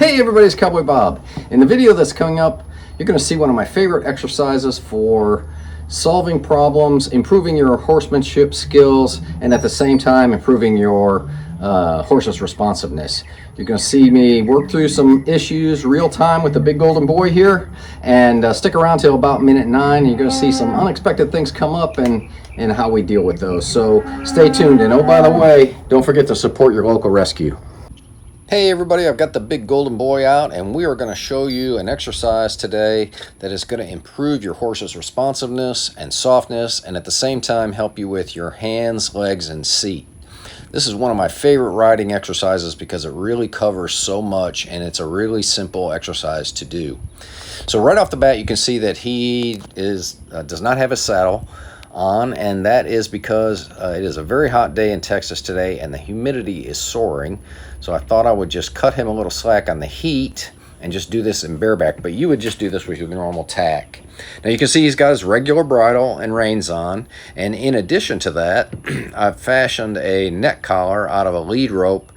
Hey everybody, it's Cowboy Bob. In the video that's coming up, you're going to see one of my favorite exercises for solving problems, improving your horsemanship skills, and at the same time improving your horse's responsiveness. You're going to see me work through some issues real time with the big golden boy here, and stick around till about minute 9 and you're going to see some unexpected things come up and how we deal with those. So stay tuned, and oh, by the way, don't forget to support your local rescue. Hey everybody, I've got the big golden boy out, and we are going to show you an exercise today that is going to improve your horse's responsiveness and softness, and at the same time help you with your hands, legs, and seat. This is one of my favorite riding exercises because it really covers so much, and it's a really simple exercise to do. So right off the bat, you can see that he does not have a saddle on, and that is because it is a very hot day in Texas today and the humidity is soaring. So I thought I would just cut him a little slack on the heat and just do this in bareback, but you would just do this with your normal tack. Now you can see he's got his regular bridle and reins on, and in addition to that, I've fashioned a neck collar out of a lead rope,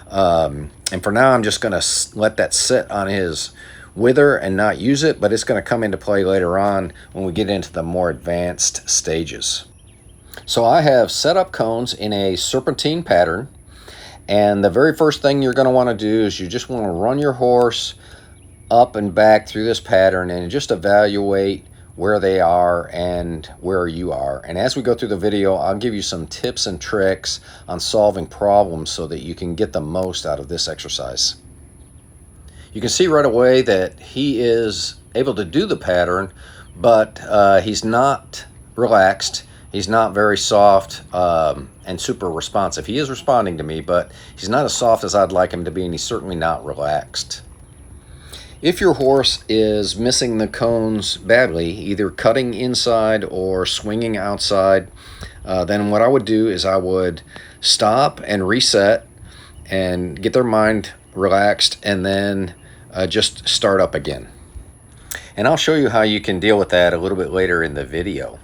and for now I'm just going to let that sit on his wither and not use it, but it's going to come into play later on when we get into the more advanced stages. So I have set up cones in a serpentine pattern, and the very first thing you're going to want to do is you just want to run your horse up and back through this pattern and just evaluate where they are and where you are. And as we go through the video, I'll give you some tips and tricks on solving problems so that you can get the most out of this exercise. You can see right away that he is able to do the pattern, but he's not relaxed. He's not very soft and super responsive. He is responding to me, but he's not as soft as I'd like him to be, and he's certainly not relaxed. If your horse is missing the cones badly, either cutting inside or swinging outside, then what I would do is I would stop and reset and get their mind relaxed, and then just start up again. And I'll show you how you can deal with that a little bit later in the video.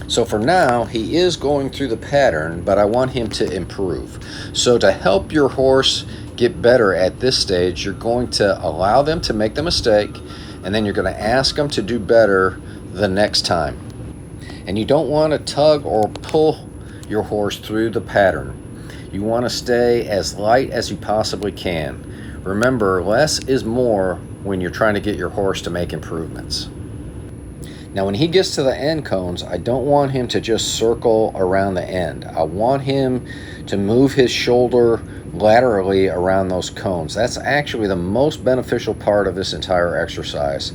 So for now, he is going through the pattern, but I want him to improve. So to help your horse get better at this stage, you're going to allow them to make the mistake, and then you're going to ask them to do better the next time. And you don't want to tug or pull your horse through the pattern. You want to stay as light as you possibly can. Remember, less is more when you're trying to get your horse to make improvements. Now when he gets to the end cones, I don't want him to just circle around the end. I want him to move his shoulder laterally around those cones. That's actually the most beneficial part of this entire exercise.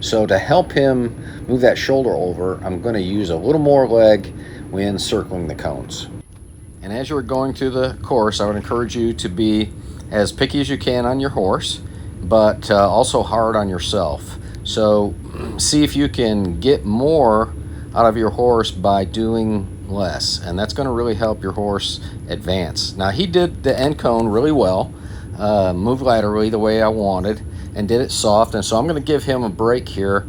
So to help him move that shoulder over, I'm going to use a little more leg when circling the cones. And as you're going through the course, I would encourage you to be as picky as you can on your horse, but also hard on yourself. So see if you can get more out of your horse by doing less, and that's going to really help your horse advance. Now he did the end cone really well, moved laterally the way I wanted, and did it soft, and so I'm going to give him a break here.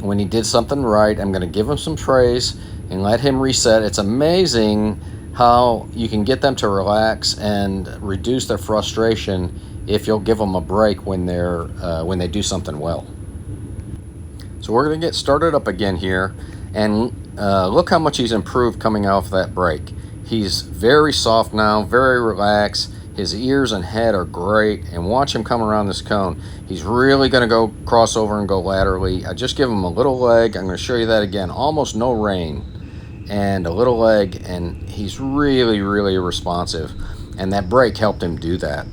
When he did something right, I'm going to give him some praise and let him reset. It's amazing how you can get them to relax and reduce their frustration if you'll give them a break when they do something well. So we're going to get started up again here, and look how much he's improved coming off that break. He's very soft now, very relaxed. His ears and head are great, and watch him come around this cone. He's really going to go cross over and go laterally. I just give him a little leg. I'm going to show you that again. Almost no rein and a little leg, and he's really, really responsive, and that break helped him do that.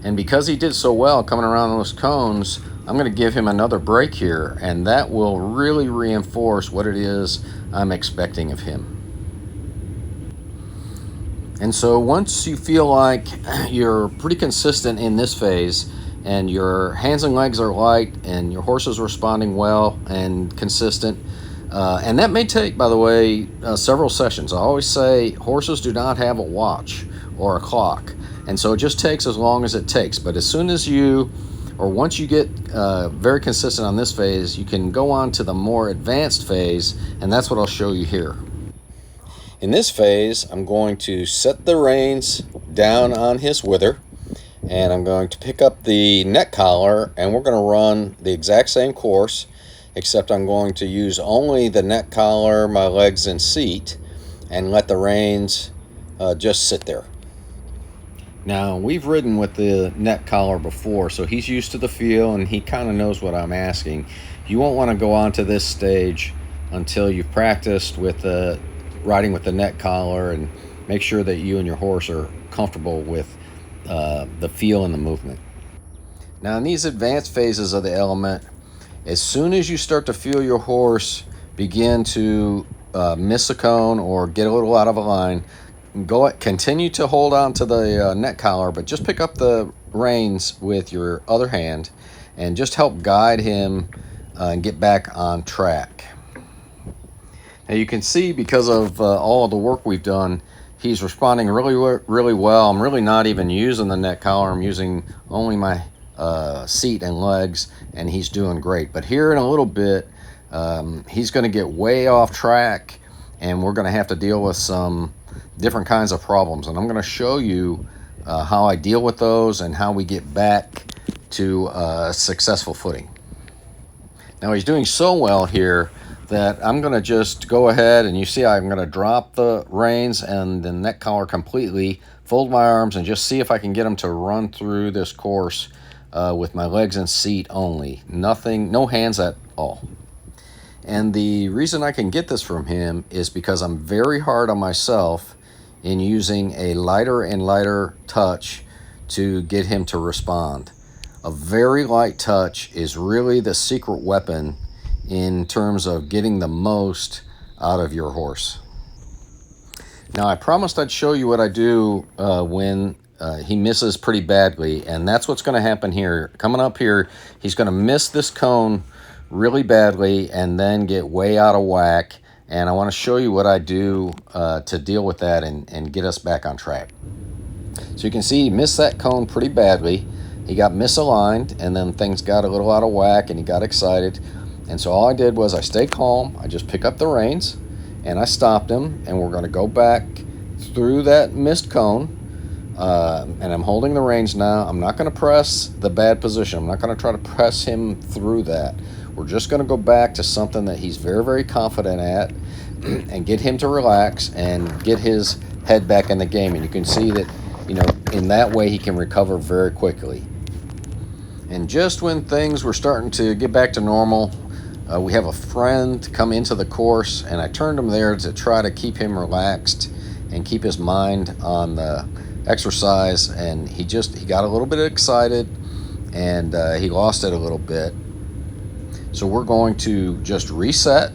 And because he did so well coming around those cones, I'm going to give him another break here, and that will really reinforce what it is I'm expecting of him. And so once you feel like you're pretty consistent in this phase, and your hands and legs are light, and your horse is responding well and consistent, and that may take, by the way, several sessions. I always say horses do not have a watch or a clock, and so it just takes as long as it takes. But as soon as once you get very consistent on this phase, you can go on to the more advanced phase, and that's what I'll show you here. In this phase, I'm going to set the reins down on his wither, and I'm going to pick up the neck collar, and we're going to run the exact same course, except I'm going to use only the neck collar, my legs, and seat, and let the reins just sit there. Now, we've ridden with the neck collar before, so he's used to the feel and he kind of knows what I'm asking. You won't want to go on to this stage until you've practiced with riding with the neck collar, and make sure that you and your horse are comfortable with the feel and the movement. Now, in these advanced phases of the element, as soon as you start to feel your horse begin to miss a cone or get a little out of a line, continue to hold on to the neck collar, but just pick up the reins with your other hand and just help guide him and get back on track. Now you can see, because of all of the work we've done, he's responding really well. I'm really not even using the neck collar. I'm using only my seat and legs, and he's doing great. But here in a little bit, he's going to get way off track, and we're going to have to deal with some different kinds of problems, and I'm going to show you how I deal with those and how we get back to successful footing. Now, he's doing so well here that I'm going to just go ahead, and you see I'm going to drop the reins and the neck collar completely, fold my arms, and just see if I can get him to run through this course with my legs and seat only. Nothing, no hands at all. And the reason I can get this from him is because I'm very hard on myself in using a lighter and lighter touch to get him to respond. A very light touch is really the secret weapon in terms of getting the most out of your horse. Now, I promised I'd show you what I do when he misses pretty badly, and that's what's going to happen here. Coming up here, he's going to miss this cone really badly and then get way out of whack, and I want to show you what I do to deal with that and get us back on track. So you can see he missed that cone pretty badly. He got misaligned, and then things got a little out of whack and he got excited. And so all I did was I stayed calm. I just pick up the reins and I stopped him, and we're going to go back through that missed cone. And I'm holding the reins now. I'm not going to press the bad position. I'm not going to try to press him through that. We're just going to go back to something that he's very, very confident at and get him to relax and get his head back in the game. And you can see that, you know, in that way he can recover very quickly. And just when things were starting to get back to normal, we have a friend come into the course, and I turned him there to try to keep him relaxed and keep his mind on the exercise, and he got a little bit excited, and he lost it a little bit. So we're going to just reset,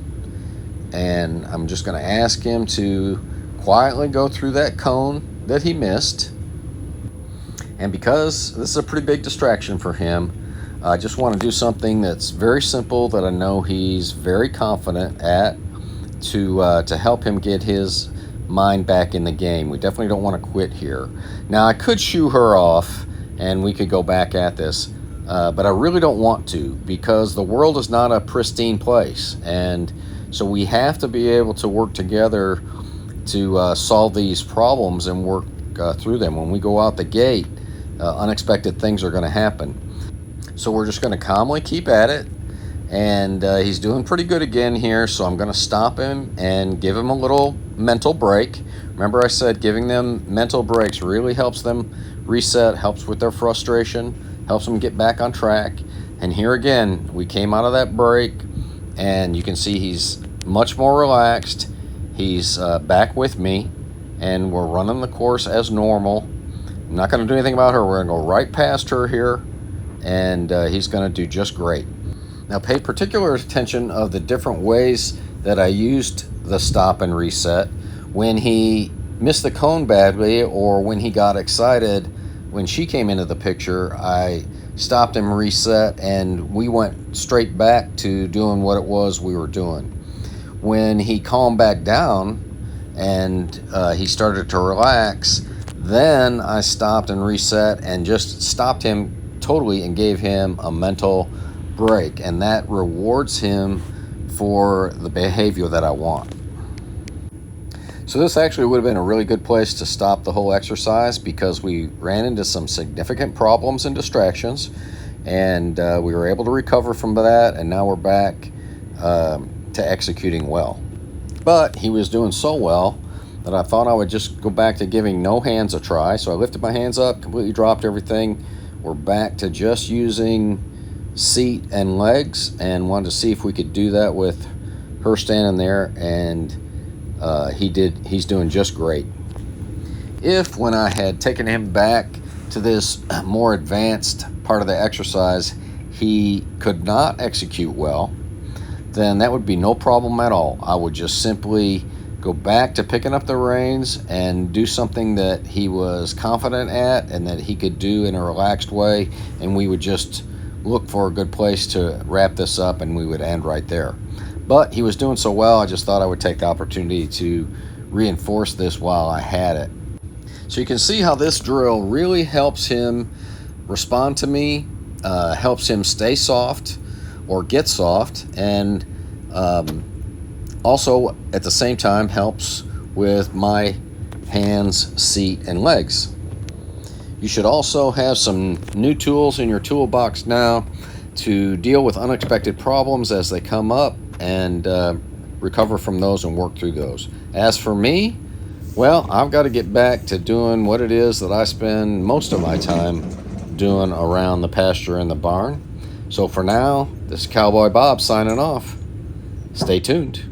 and I'm just going to ask him to quietly go through that cone that he missed. And because this is a pretty big distraction for him, I just want to do something that's very simple that I know he's very confident at to help him get his mind back in the game. We definitely don't want to quit here. Now, I could shoo her off and we could go back at this, but I really don't want to, because the world is not a pristine place, and so we have to be able to work together to solve these problems and work through them. When we go out the gate, unexpected things are going to happen. So we're just going to calmly keep at it, and he's doing pretty good again here, so I'm going to stop him and give him a little mental break. Remember, I said giving them mental breaks really helps them reset, helps with their frustration, helps them get back on track. And here again, we came out of that break, and you can see he's much more relaxed. He's back with me, and we're running the course as normal. I'm not going to do anything about her. We're going to go right past her here, and he's going to do just great. Now, pay particular attention of the different ways that I used the stop and reset. When he missed the cone badly, or when he got excited, when she came into the picture, I stopped him, reset, and we went straight back to doing what it was we were doing. When he calmed back down and he started to relax, then I stopped and reset and just stopped him totally and gave him a mental break, and that rewards him for the behavior that I want. So this actually would have been a really good place to stop the whole exercise, because we ran into some significant problems and distractions, and we were able to recover from that, and now we're back to executing well. But he was doing so well that I thought I would just go back to giving no hands a try. So I lifted my hands up, completely dropped everything. We're back to just using seat and legs, and wanted to see if we could do that with her standing there, and he's doing just great. If when I had taken him back to this more advanced part of the exercise, he could not execute well, then that would be no problem at all. I would just simply go back to picking up the reins and do something that he was confident at and that he could do in a relaxed way, and we would just look for a good place to wrap this up, and we would end right there. But he was doing so well, I just thought I would take the opportunity to reinforce this while I had it. So you can see how this drill really helps him respond to me, helps him stay soft or get soft, and also at the same time helps with my hands, seat, and legs. You should also have some new tools in your toolbox now to deal with unexpected problems as they come up, and recover from those and work through those. As for me, well, I've got to get back to doing what it is that I spend most of my time doing around the pasture and the barn. So for now, this is Cowboy Bob signing off. Stay tuned.